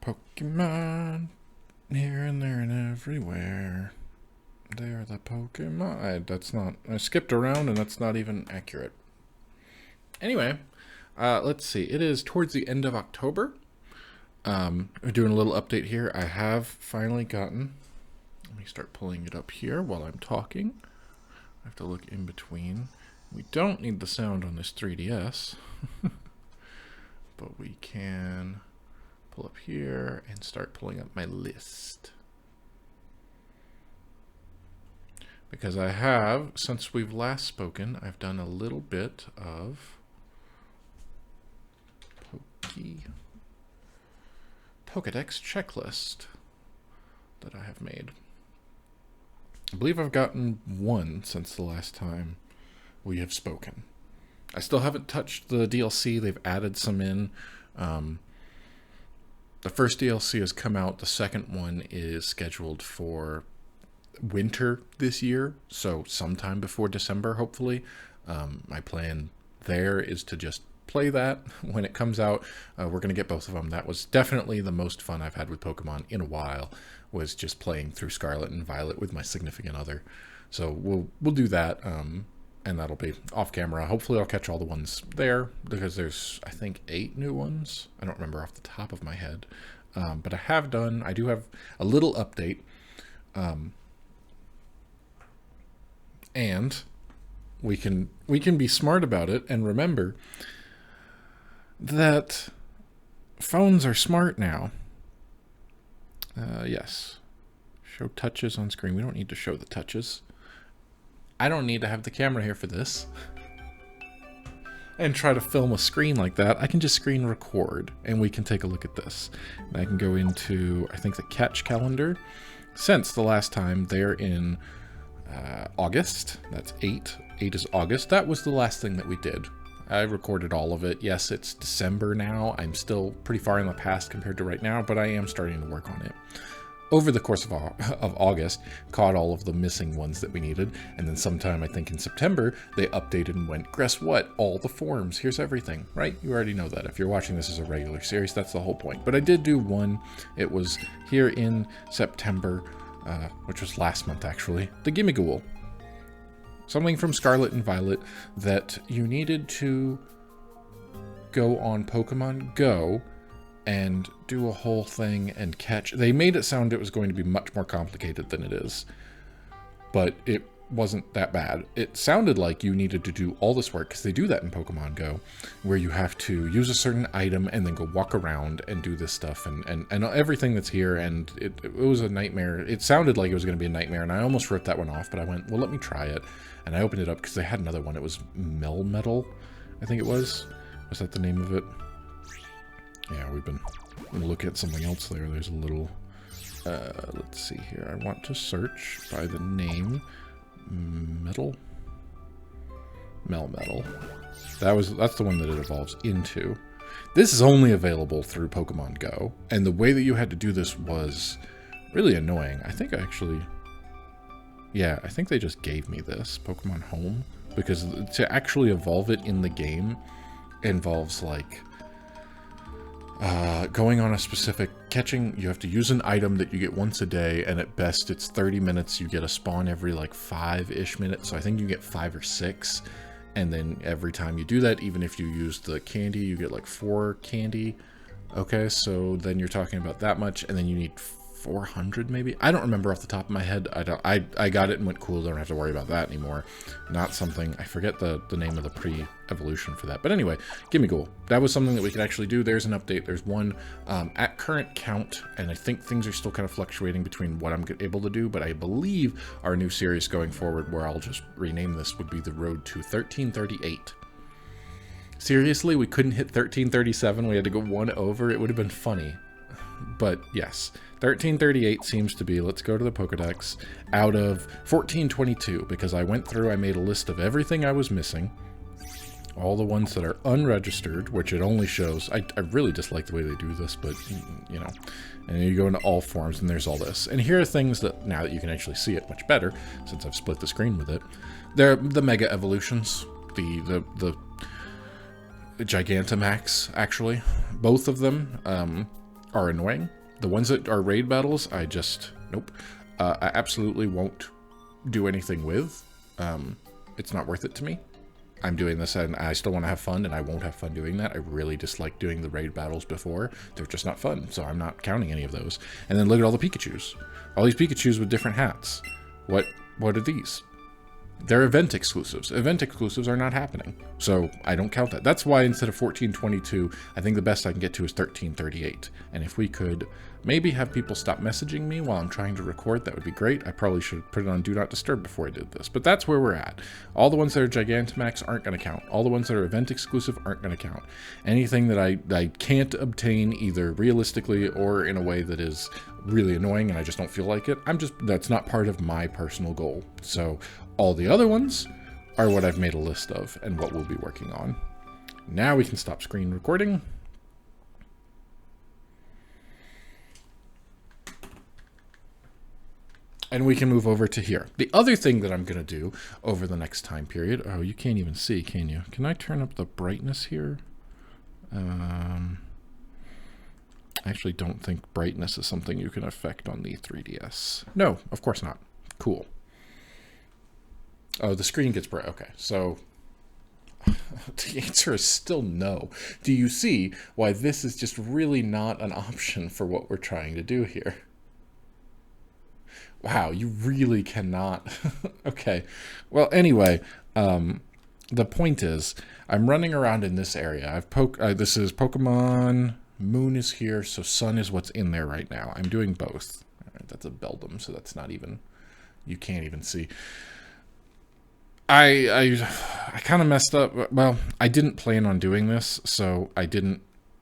Pokemon, here and there and everywhere. They are the Pokemon. I skipped around and that's not even accurate. Anyway, let's see. It is towards the end of October. We're doing a little update here. I have finally gotten... Let me start pulling it up here while I'm talking. I have to look in between. We don't need the sound on this 3DS. But we can pull up here and start pulling up my list. Because I have, since we've last spoken, I've done a little bit of Pokédex checklist that I have made. I believe I've gotten one since the last time we have spoken. I still haven't touched the DLC. They've added some in. The first DLC has come out. The second one is scheduled for winter this year, so sometime before December, hopefully. My plan there is to just play that when it comes out. We're going to get both of them. That was definitely the most fun I've had with Pokemon in a while, was just playing through Scarlet and Violet with my significant other. So we'll do that, and that'll be off camera. Hopefully I'll catch all the ones there, because there's, I think, 8 new ones. I don't remember off the top of my head. But I do have a little update. And we can be smart about it and remember that phones are smart now. Yes. Show touches on screen. We don't need to show the touches. I don't need to have the camera here for this. And try to film a screen like that. I can just screen record and we can take a look at this. And I can go into, I think, the catch calendar. Since the last time, they're in August. That's 8. 8 is August. That was the last thing that we did. I recorded all of it. Yes, it's December now. I'm still pretty far in the past compared to right now, but I am starting to work on it. Over the course of August, caught all of the missing ones that we needed, and then sometime, I think in September, they updated and went, guess what? All the forms, here's everything, right? You already know that. If you're watching this as a regular series, that's the whole point. But I did do one. It was here in September, which was last month actually, the Gimmighoul. Something from Scarlet and Violet that you needed to go on Pokemon Go and do a whole thing and catch. They made it sound it was going to be much more complicated than it is, but it wasn't that bad. It sounded like you needed to do all this work, because they do that in Pokemon Go, where you have to use a certain item and then go walk around and do this stuff and everything that's here, and it was a nightmare. It sounded like it was going to be a nightmare, and I almost wrote that one off, but I went, well, let me try it. And I opened it up because they had another one. It was Melmetal, I think it was. Was that the name of it? Yeah, we've been looking at something else there. There's a little, let's see here. I want to search by the name Melmetal. That's the one that it evolves into. This is only available through Pokemon Go, and the way that you had to do this was really annoying. I think I think they just gave me this Pokemon Home, because to actually evolve it in the game involves like going on a specific catching. You have to use an item that you get once a day, and at best it's 30 minutes. You get a spawn every like 5-ish minutes, so I think you get 5 or 6, and then every time you do that, even if you use the candy, you get like 4 candy. Okay, so then you're talking about that much, and then you need 400 maybe. I don't remember off the top of my head. I got it and went, cool, don't have to worry about that anymore. Not something, I forget the name of the pre-evolution for that. But anyway, Gimmighoul. That was something that we could actually do. There's an update. There's one at current count, and I think things are still kind of fluctuating between what I'm able to do, but I believe our new series going forward, where I'll just rename this, would be the road to 1338. Seriously, we couldn't hit 1337. We had to go one over. It would have been funny. But yes, 1338 seems to be, let's go to the Pokedex, out of 1422, because I went through, I made a list of everything I was missing, all the ones that are unregistered, which it only shows, I really dislike the way they do this, but, you know, and then you go into all forms, and there's all this. And here are things that, now that you can actually see it much better, since I've split the screen with it, they're the Mega Evolutions, the Gigantamax, actually, both of them. are annoying. The ones that are raid battles, I just, nope. I absolutely won't do anything with. It's not worth it to me. I'm doing this and I still want to have fun, and I won't have fun doing that. I really dislike doing the raid battles before. They're just not fun, so I'm not counting any of those. And then look at all the Pikachus. All these Pikachus with different hats. What are these? They're event exclusives. Event exclusives are not happening, so I don't count that. That's why instead of 1422, I think the best I can get to is 1338. And if we could maybe have people stop messaging me while I'm trying to record, that would be great. I probably should put it on Do Not Disturb before I did this, but that's where we're at. All the ones that are Gigantamax aren't going to count. All the ones that are event exclusive aren't going to count. Anything that I can't obtain either realistically or in a way that is really annoying and I just don't feel like it, that's not part of my personal goal. So all the other ones are what I've made a list of and what we'll be working on. Now we can stop screen recording. And we can move over to here. The other thing that I'm going to do over the next time period... Oh, you can't even see, can you? Can I turn up the brightness here? I actually don't think brightness is something you can affect on the 3DS. No, of course not. Cool. Oh, the screen gets bright. Okay, so the answer is still no. Do you see why this is just really not an option for what we're trying to do here? Wow, you really cannot. Okay. Well, anyway, the point is, I'm running around in this area. This is Pokemon. Moon is here, so Sun is what's in there right now. I'm doing both. All right, that's a Beldum, so that's not even. You can't even see. I kind of messed up. Well, I didn't plan on doing this, so I didn't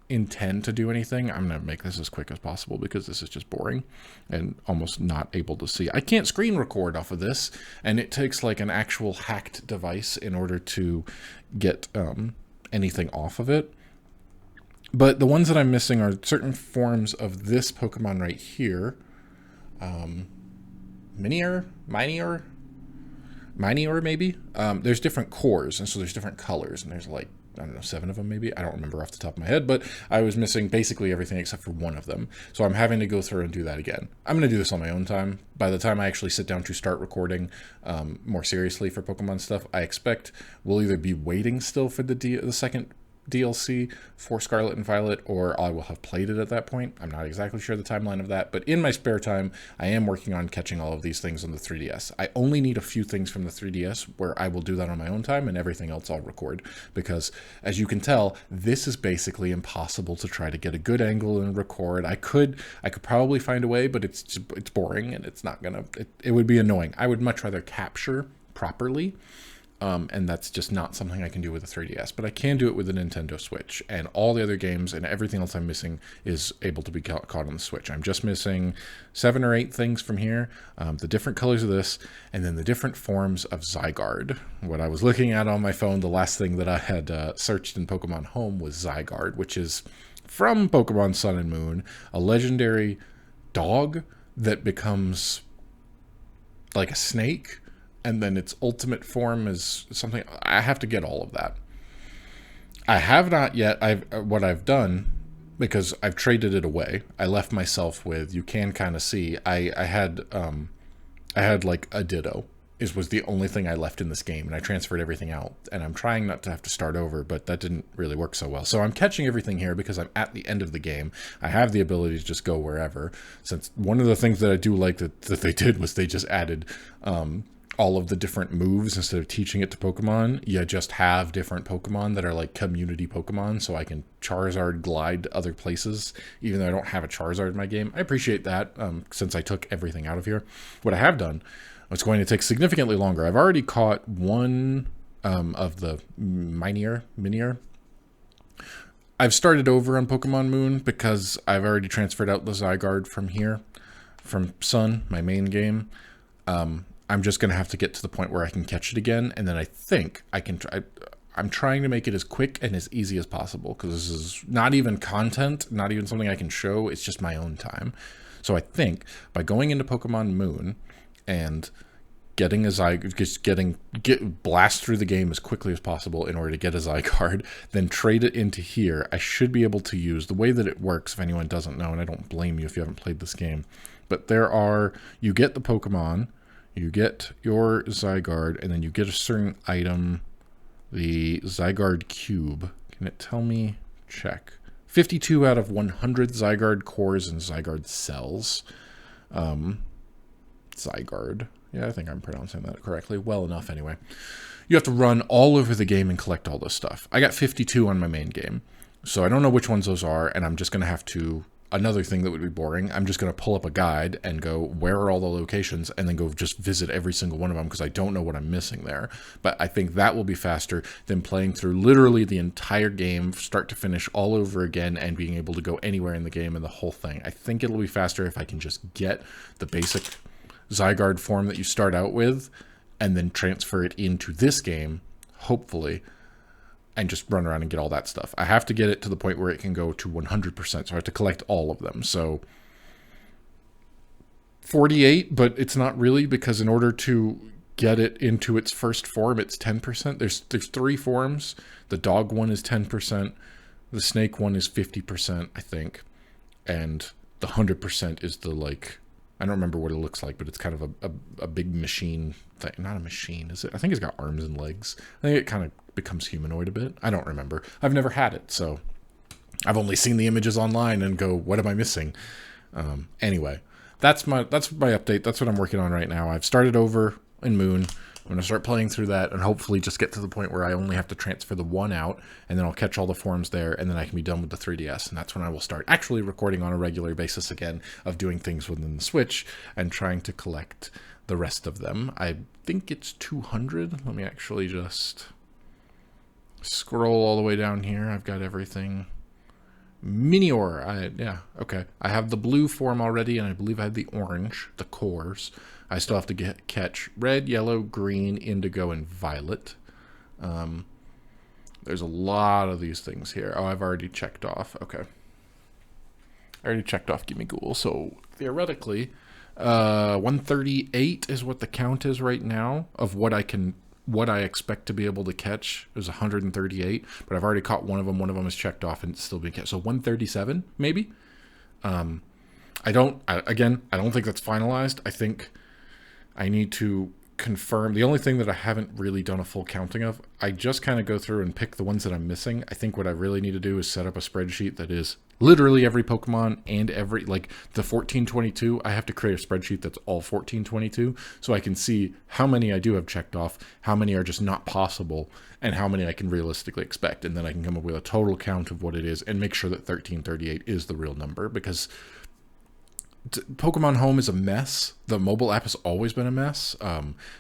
intend to do anything. I'm going to make this as quick as possible because this is just boring and almost not able to see. I can't screen record off of this, and it takes like an actual hacked device in order to get anything off of it. But the ones that I'm missing are certain forms of this Pokemon right here. Minior maybe. There's different cores, and so there's different colors, and there's like, I don't know, 7 of them maybe. I don't remember off the top of my head, but I was missing basically everything except for one of them. So I'm having to go through and do that again. I'm going to do this on my own time. By the time I actually sit down to start recording more seriously for Pokemon stuff, I expect we'll either be waiting still for the second DLC for Scarlet and Violet, or I will have played it at that point. I'm not exactly sure the timeline of that, but in my spare time, I am working on catching all of these things on the 3DS. I only need a few things from the 3DS where I will do that on my own time, and everything else I'll record, because as you can tell, this is basically impossible to try to get a good angle and record. I could probably find a way, but it's boring, and it's not gonna, it would be annoying. I would much rather capture properly. And that's just not something I can do with a 3DS, but I can do it with a Nintendo Switch, and all the other games and everything else I'm missing is able to be caught on the Switch. I'm just missing 7 or 8 things from here, the different colors of this, and then the different forms of Zygarde. What I was looking at on my phone, the last thing that I had searched in Pokemon Home was Zygarde, which is from Pokemon Sun and Moon, a legendary dog that becomes like a snake. And then its ultimate form is something. I have to get all of that. I have not yet. What I've done, because I've traded it away. I left myself with. You can kind of see. I had like a Ditto. Was the only thing I left in this game, and I transferred everything out. And I'm trying not to have to start over, but that didn't really work so well. So I'm catching everything here because I'm at the end of the game. I have the ability to just go wherever. Since one of the things that I do like that they did was they just added. All of the different moves instead of teaching it to Pokemon. You just have different Pokemon that are like community Pokemon, so I can Charizard glide to other places even though I don't have a Charizard in my game. I appreciate that since I took everything out of here. What I have done, it's going to take significantly longer. I've already caught one of the Minior. I've started over on Pokemon Moon because I've already transferred out the Zygarde from here, from Sun, my main game. I'm just going to have to get to the point where I can catch it again, and then I think I can try. I'm trying to make it as quick and as easy as possible, because this is not even content, not even something I can show, it's just my own time. So I think by going into Pokemon Moon and getting a Zygarde, just blast through the game as quickly as possible in order to get a Zygarde, then trade it into here. I should be able to use the way that it works, if anyone doesn't know, and I don't blame you if you haven't played this game. But you get the Pokemon, you get your Zygarde, and then you get a certain item, the Zygarde Cube. Can it tell me? Check. 52 out of 100 Zygarde cores and Zygarde cells. Zygarde. Yeah, I think I'm pronouncing that correctly. Well enough, anyway. You have to run all over the game and collect all this stuff. I got 52 on my main game, so I don't know which ones those are, and I'm just going to have to... Another thing that would be boring, I'm just going to pull up a guide and go, where are all the locations, and then go just visit every single one of them because I don't know what I'm missing there. But I think that will be faster than playing through literally the entire game, start to finish, all over again, and being able to go anywhere in the game and the whole thing. I think it'll be faster if I can just get the basic Zygarde form that you start out with and then transfer it into this game, hopefully, and just run around and get all that stuff. I have to get it to the point where it can go to 100%, so I have to collect all of them. So 48, but it's not really, because in order to get it into its first form, it's 10%. There's 3 forms. The dog one is 10%. The snake one is 50%, I think. And the 100% is the, like, I don't remember what it looks like, but it's kind of a big machine thing. Not a machine, is it? I think it's got arms and legs. I think it kind of becomes humanoid a bit. I don't remember. I've never had it, so I've only seen the images online and go, what am I missing? Anyway, that's my update. That's what I'm working on right now. I've started over in Moon. I'm going to start playing through that and hopefully just get to the point where I only have to transfer the one out, and then I'll catch all the forms there, and then I can be done with the 3DS, and that's when I will start actually recording on a regular basis again of doing things within the Switch and trying to collect the rest of them. I think it's 200. Let me actually just scroll all the way down here. I've got everything. Minior. Yeah, okay. I have the blue form already, and I believe I have the orange, the cores. I still have to catch red, yellow, green, indigo, and violet. There's a lot of these things here. Oh, I've already checked off. Okay. I already checked off Gimme Ghoul. So theoretically, 138 is what the count is right now of what I expect to be able to catch. It was 138, but I've already caught one of them. One of them is checked off and it's still being catch. So 137, maybe. I don't think that's finalized. I think I need to confirm. The only thing that I haven't really done a full counting of, I just kind of go through and pick the ones that I'm missing. I think what I really need to do is set up a spreadsheet that is literally every Pokemon and every, like the 1422, I have to create a spreadsheet that's all 1422 so I can see how many I do have checked off, how many are just not possible, and how many I can realistically expect. And then I can come up with a total count of what it is and make sure that 1338 is the real number, because Pokemon Home is a mess. The mobile app has always been a mess.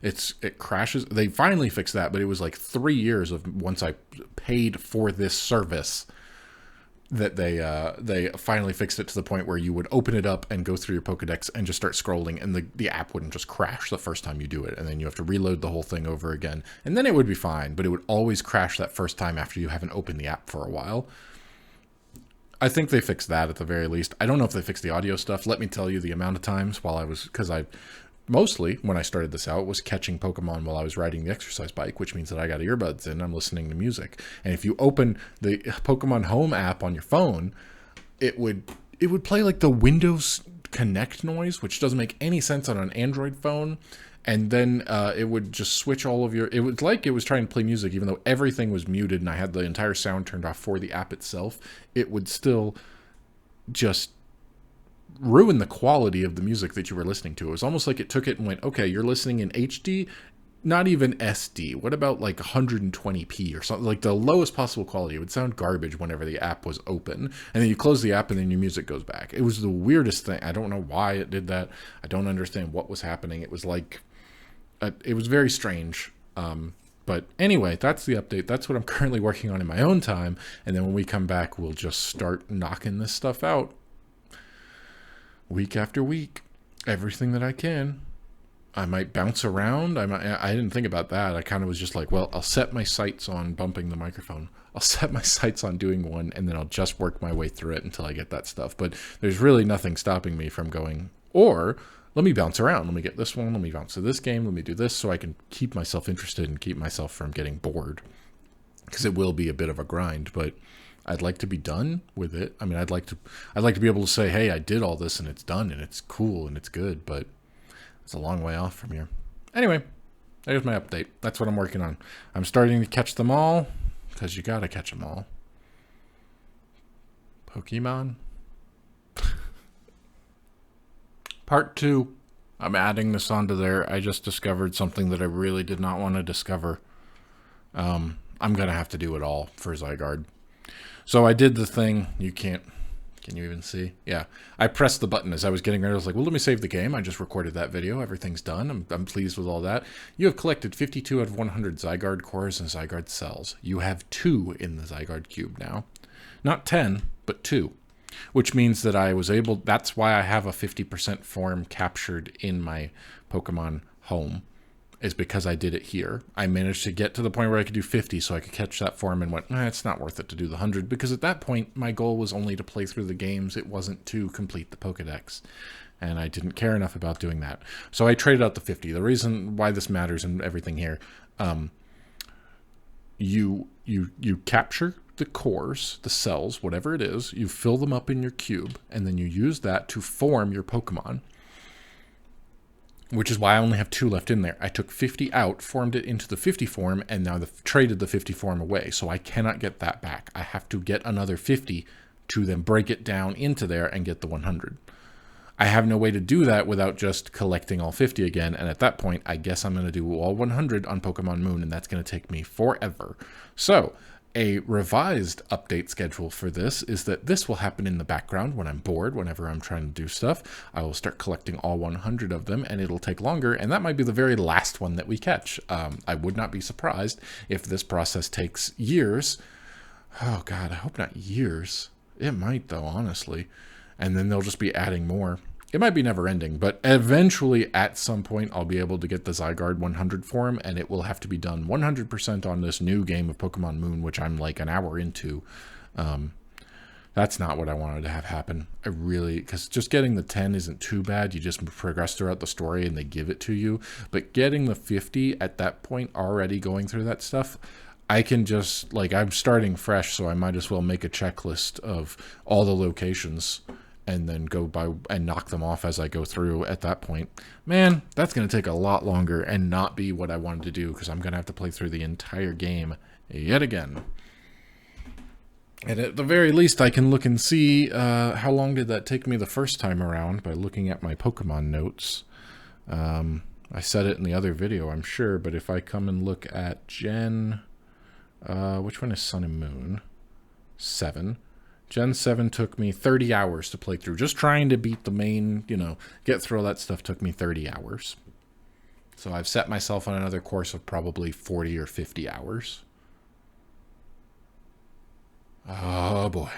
It crashes. They finally fixed that, but it was like 3 years of once I paid for this service that they finally fixed it to the point where you would open it up and go through your Pokedex and just start scrolling, and the app wouldn't just crash the first time you do it, and then you have to reload the whole thing over again, and then it would be fine, but it would always crash that first time after you haven't opened the app for a while. I think they fixed that at the very least. I don't know if they fixed the audio stuff. Let me tell you the amount of times because I mostly, when I started this out, was catching Pokemon while I was riding the exercise bike, which means that I got earbuds in, I'm listening to music. And if you open the Pokemon Home app on your phone, it would play like the Windows Connect noise, which doesn't make any sense on an Android phone. And then it would just switch all of your... It was like it was trying to play music, even though everything was muted and I had the entire sound turned off for the app itself. It would still just ruin the quality of the music that you were listening to. It was almost like it took it and went, okay, you're listening in HD, not even SD. What about like 120p or something? Like the lowest possible quality. It would sound garbage whenever the app was open. And then you close the app and then your music goes back. It was the weirdest thing. I don't know why it did that. I don't understand what was happening. It was like... it was very strange. But anyway, that's the update. That's what I'm currently working on in my own time. And then when we come back, we'll just start knocking this stuff out. Week after week. Everything that I can. I might bounce around. I didn't think about that. I kind of was just like, well, I'll set my sights on bumping the microphone. I'll set my sights on doing one, and then I'll just work my way through it until I get that stuff. But there's really nothing stopping me from going, or... let me bounce around. Let me get this one. Let me bounce to this game. Let me do this so I can keep myself interested and keep myself from getting bored. Because it will be a bit of a grind, but I'd like to be done with it. I mean, I'd like to be able to say, hey, I did all this and it's done and it's cool and it's good, but it's a long way off from here. Anyway, there's my update. That's what I'm working on. I'm starting to catch them all, because you gotta catch them all. Pokemon. Part 2. I'm adding this onto there. I just discovered something that I really did not want to discover. I'm going to have to do it all for Zygarde. So I did the thing. You can't... Can you even see? Yeah. I pressed the button as I was getting ready. I was like, well, let me save the game. I just recorded that video. Everything's done. I'm pleased with all that. You have collected 52 out of 100 Zygarde cores and Zygarde cells. You have 2 in the Zygarde cube now. Not 10, but 2. Which means that I was able... That's why I have a 50% form captured in my Pokemon home. Is because I did it here. I managed to get to the point where I could do 50 so I could catch that form and went, it's not worth it to do the 100, because at that point my goal was only to play through the games. It wasn't to complete the Pokedex. And I didn't care enough about doing that. So I traded out the 50. The reason why this matters and everything here, you capture the cores, the cells, whatever it is, you fill them up in your cube, and then you use that to form your Pokemon. Which is why I only have 2 left in there. I took 50 out, formed it into the 50 form, and now traded the 50 form away. So I cannot get that back. I have to get another 50 to then break it down into there and get the 100. I have no way to do that without just collecting all 50 again. And at that point, I guess I'm going to do all 100 on Pokemon Moon, and that's going to take me forever. So a revised update schedule for this is that this will happen in the background when I'm bored, whenever I'm trying to do stuff. I will start collecting all 100 of them, and it'll take longer, and that might be the very last one that we catch. I would not be surprised if this process takes years. Oh God, I hope not years. It might though, honestly. And then they'll just be adding more. It might be never ending, but eventually at some point I'll be able to get the Zygarde 100 form, and it will have to be done 100% on this new game of Pokemon Moon, which I'm like an hour into. That's not what I wanted to have happen. Because just getting the 10 isn't too bad. You just progress throughout the story and they give it to you. But getting the 50 at that point, already going through that stuff, I can just, I'm starting fresh, so I might as well make a checklist of all the locations and then go by and knock them off as I go through at that point. Man, that's going to take a lot longer and not be what I wanted to do, because I'm going to have to play through the entire game yet again. And at the very least, I can look and see how long did that take me the first time around by looking at my Pokemon notes. I said it in the other video, I'm sure, but if I come and look at Gen... which one is Sun and Moon? 7. Gen 7 took me 30 hours to play through. Just trying to beat the main, get through all that stuff took me 30 hours. So I've set myself on another course of probably 40 or 50 hours. Oh boy.